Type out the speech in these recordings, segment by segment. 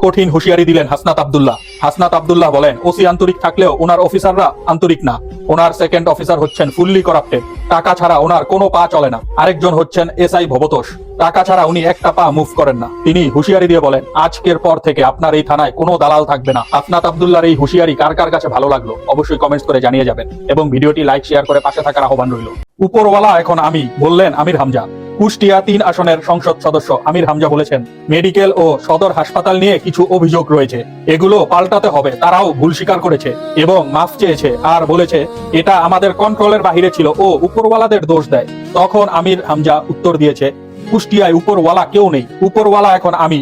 কঠিন হুঁশিয়ারি দিলেন হাসনাত আব্দুল্লাহ। হাসনাত আব্দুল্লাহ বলেন, ওসি আন্তরিক থাকলেও ওনার অফিসাররা আন্তরিক না। ওনার সেকেন্ড অফিসার হচ্ছেন ফুললি করাপ্টেড, টাকা ছাড়া ওনার কোনো পা চলে না। আরেকজন হচ্ছেন এসআই ভবতোষ, টাকা ছাড়া উনি একটা পা মুভ করেন না। তিনি হুঁশিয়ারি দিয়ে বলেন, আজকের পর থেকে আপনার এই থানায় কোনো দালাল থাকবে না। হাসনাত আব্দুল্লাহর এই হুঁশিয়ারি কার কার কাছে ভালো লাগলো অবশ্যই কমেন্টস করে জানিয়ে যাবেন এবং ভিডিওটি লাইক শেয়ার করে পাশে থাকার আহ্বান রইল। উপরওয়ালা এখন আমি, বললেন আমির হামজা। কুষ্টিয়া ৩ আসনের সংসদ সদস্য আমির হামজা বলেছেন, মেডিকেল ও সদর হাসপাতাল নিয়ে কিছু অভিযোগ রয়েছে, এগুলো পাল্টাতে হবে। তারাও ভুল স্বীকার করেছে এবং মাফ চেয়েছে আর বলেছে এটা আমাদের কন্ট্রোলের বাহিরে ছিল ও উপরওয়ালাদের দোষ দেয়। তখন আমির হামজা উত্তর দিয়েছে, কুষ্টিয়ায় উপরওয়ালা কেউ নেই, উপরওয়ালা এখন আমি,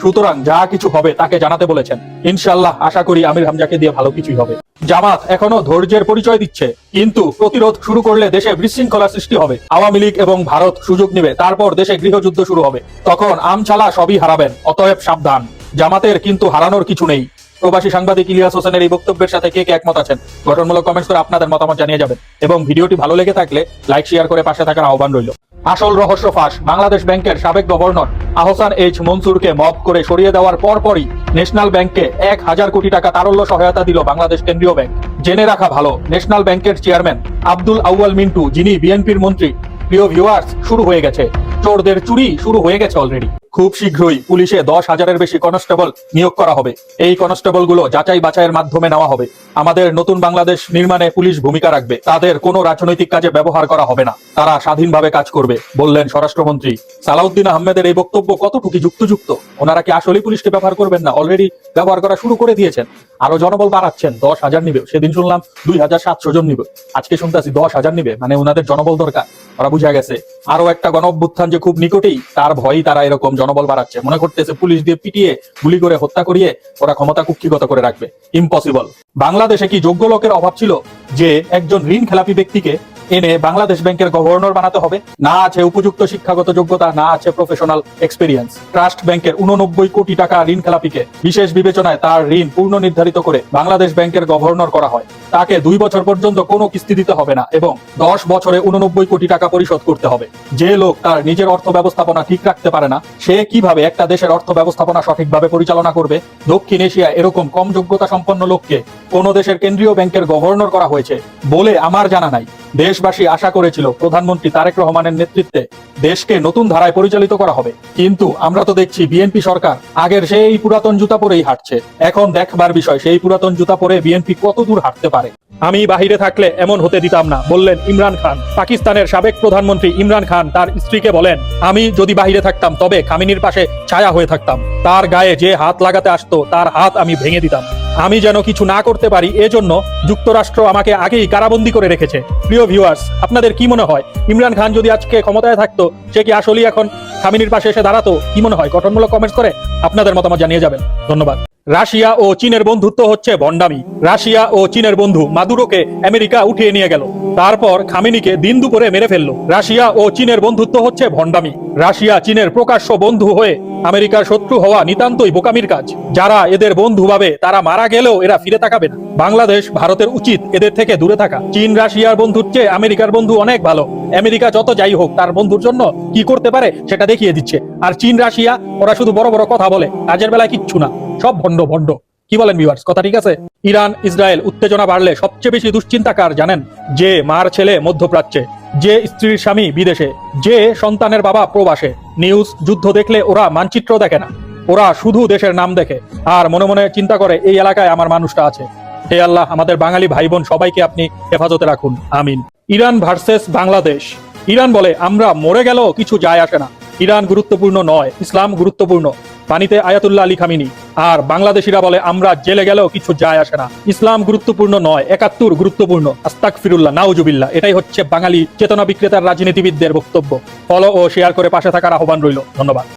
সুতরাং যা কিছু হবে তাকে জানাতে বলেছেন। ইনশাআল্লাহ আশা করি আমির হামজাকে দিয়ে ভালো কিছুই হবে। জামাত এখনো ধৈর্যের পরিচয় দিচ্ছে, কিন্তু প্রতিরোধ শুরু করলে দেশে বিশৃঙ্খলা সৃষ্টি হবে। আওয়ামী লীগ এবং ভারত সুযোগ নেবে, তারপর দেশে গৃহযুদ্ধ শুরু হবে। তখন আমছালা সবই হারাবেন, অতএব সাবধান। জামাতের কিন্তু হারানোর কিছু নেই। প্রবাসী সাংবাদিক ইলিয়াস হোসেনের এই বক্তব্যের সাথে কে কে একমত আছেন গঠনমূলক কমেন্টস করে আপনাদের মতামত জানিয়ে যাবেন এবং ভিডিওটি ভালো লেগে থাকলে লাইক শেয়ার করে পাশে থাকার আহ্বান রইল। আসল রহস্য ফাঁস, বাংলাদেশ ব্যাংকের সাবেক গভর্নর আহসান এইচ মনসুরকে মব করে সরিয়ে দেওয়ার পরপরই ন্যাশনাল ব্যাংককে ১,০০০ কোটি টাকা তারল্য সহায়তা দিল বাংলাদেশ কেন্দ্রীয় ব্যাংক। জেনে রাখা ভালো, ন্যাশনাল ব্যাংকের চেয়ারম্যান আব্দুল আউয়াল মিন্টু, যিনি বিএনপির মন্ত্রী। প্রিয় ভিউয়ার্স, শুরু হয়ে গেছে, চোরদের চুরি শুরু হয়ে গেছে অলরেডি। খুব শীঘ্রই পুলিশে ১০,০০০-এর বেশি কনস্টেবল নিয়োগ করা হবে। এই কনস্টেবল গুলো যাচাই বাছাইয়ের মাধ্যমে নেওয়া হবে। আমাদের নতুন বাংলাদেশ নির্মাণে পুলিশ ভূমিকা রাখবে, তাদের কোনো রাজনৈতিক কাজে ব্যবহার করা হবে না, তারা স্বাধীনভাবে কাজ করবে, বললেন স্বরাষ্ট্রমন্ত্রী। সালাউদ্দিন আহমেদের এই বক্তব্য কতটুকু যুক্তিযুক্ত? ওনারা কি আসলেই পুলিশকে ব্যবহার করবেন না? অলরেডি ব্যবহার করা শুরু করে দিয়েছেন, আরো জনবল বাড়াচ্ছেন। ১০,০০০ নিবে, সেদিন শুনলাম ২,৭০০ জন নিবে, আজকে শুনতেছি ১০,০০০ নিবে। মানে ওনাদের জনবল দরকার, ওরা বুঝা গেছে আরো একটা গণ অভ্যুত্থান যে খুব নিকটেই, তার ভয়ই তারা এরকম জনবল বাড়াচ্ছে। মনে করতেছে পুলিশ দিয়ে পিটিয়ে গুলি করে হত্যা করিয়ে ওরা ক্ষমতা কুক্ষিগত করে রাখবে। ইম্পসিবল। বাংলাদেশে কি যোগ্য লোকের অভাব ছিল যে একজন ঋণ খেলাপি ব্যক্তিকে এনে বাংলাদেশ ব্যাংকের গভর্নর বানাতে হবে? না আছে উপযুক্ত শিক্ষাগত যোগ্যতা, না আছে প্রফেশনাল এক্সপেরিয়েন্স। ট্রাস্ট ব্যাংকের ৮৯ কোটি টাকা ঋণ খেলাপিকে বিশেষ বিবেচনায় তার ঋণ পূর্ণ নির্ধারিত করে বাংলাদেশ ব্যাংকের গভর্নর করা হয়। তাকে ২ বছর পর্যন্ত কোনো কিস্তি দিতে হবে না এবং ১০ বছরে ৮৯ কোটি টাকা পরিশোধ করতে হবে। যে লোক তার নিজের অর্থ ব্যবস্থাপনা ঠিক রাখতে পারে না, সে কিভাবে একটা দেশের অর্থ ব্যবস্থাপনা সঠিকভাবে পরিচালনা করবে? দক্ষিণ এশিয়া এরকম কম যোগ্যতা সম্পন্ন লোককে কোন দেশের কেন্দ্রীয় ব্যাংকের গভর্নর করা হয়েছে বলে আমার জানা নাই। দেশবাসী আশা করেছিল প্রধানমন্ত্রী তারেক রহমানের নেতৃত্বে দেশকে নতুন ধারায় পরিচালিত করা হবে, কিন্তু আমরা তো দেখছি বিএনপি সরকার আগের সেই পুরাতন জুতা পরেই হাঁটছে। এখন দেখবার বিষয় সেই পুরাতন জুতা পরে বিএনপি কত দূর হাঁটতে পারে। আমি বাহিরে থাকলে এমন হতে দিতাম না, বললেন ইমরান খান। পাকিস্তানের সাবেক প্রধানমন্ত্রী ইমরান খান তার স্ত্রীকে বলেন, আমি যদি বাহিরে থাকতাম তবে খামেনির পাশে ছায়া হয়ে থাকতাম, তার গায়ে যে হাত লাগাতে আসতো তার হাত আমি ভেঙে দিতাম। আমি যেন কিছু না করতে পারি এজন্য যুক্তরাষ্ট্র আমাকে আগেই কারাবন্দী করে রেখেছে। প্রিয় ভিউয়ার্স, আপনাদের কি মনে হয় ইমরান খান যদি আজকে ক্ষমতায় থাকতো সে কি আসলেই এখন খামেনির পাশে এসে দাঁড়াতো? কি মনে হয়? গঠনমূলক কমেন্টস করে আপনাদের মতামত জানিয়ে যাবেন। ধন্যবাদ। রাশিয়া ও চীনের বন্ধুত্ব হচ্ছে ভণ্ডামি। রাশিয়া ও চীনের বন্ধু মাদুরোকে আমেরিকা উঠিয়ে নিয়ে গেল, তারপর খামেনিকে দিন দুপুরে মেরে ফেললো। রাশিয়া ও চীনের বন্ধুত্ব হচ্ছে ভণ্ডামি। রাশিয়া চীনের প্রকাশ্য বন্ধু হয়ে আমেরিকার শত্রু হওয়া নিতান্তই বোকামির কাজ। যারা এদের বন্ধু ভাবে তারা মারা গেলেও এরা ফিরে তাকাবে না। বাংলাদেশ ভারতের উচিত এদের থেকে দূরে থাকা। চীন রাশিয়ার বন্ধুর চেয়ে আমেরিকার বন্ধু অনেক ভালো। আমেরিকা যত যাই হোক তার বন্ধুর জন্য কি করতে পারে সেটা দেখিয়ে দিচ্ছে। আর চীন রাশিয়া ওরা শুধু বড় বড় কথা বলে, কাজের বেলায় কিচ্ছু না, সব ভণ্ড ভণ্ড। কি বলেন ভিউয়ার্স, কথা ঠিক আছে? ইরান ইসরায়েল উত্তেজনা বাড়লে সবচেয়ে বেশি দুশ্চিন্তা কার জানেন? যে মার ছেলে মধ্যপ্রাচ্যে, যে স্ত্রীর স্বামী বিদেশে, যে সন্তানের বাবা প্রবাসে। নিউজ যুদ্ধ দেখলে ওরা মানচিত্র দেখে না, ওরা শুধু দেশের নাম দেখে আর মনে মনে চিন্তা করে এই এলাকায় আমার মানুষটা আছে। হে আল্লাহ, আমাদের বাঙালি ভাই বোন সবাইকে আপনি হেফাজতে রাখুন, আমিন। Iran versus Bangladesh. ইরান বলে আমরা মরে গেল কিছু যায় আসে না, ইরান গুরুত্বপূর্ণ নয়, ইসলাম গুরুত্বপূর্ণ। পানিতে আয়াতুল্লাহ আলী খামিনি। আর বাংলাদেশিরা বলে আমরা জেলে গেলেও কিছু যায় আসে না, ইসলাম গুরুত্বপূর্ণ নয়, ৭১ গুরুত্বপূর্ণ। আস্তাগফিরুল্লাহ, নাউজুবিল্লাহ। এটাই হচ্ছে বাঙালি চেতনা বিক্রেতার রাজনীতিবিদদের বক্তব্য। ফলো ও শেয়ার করে পাশে থাকার আহ্বান রইল। ধন্যবাদ।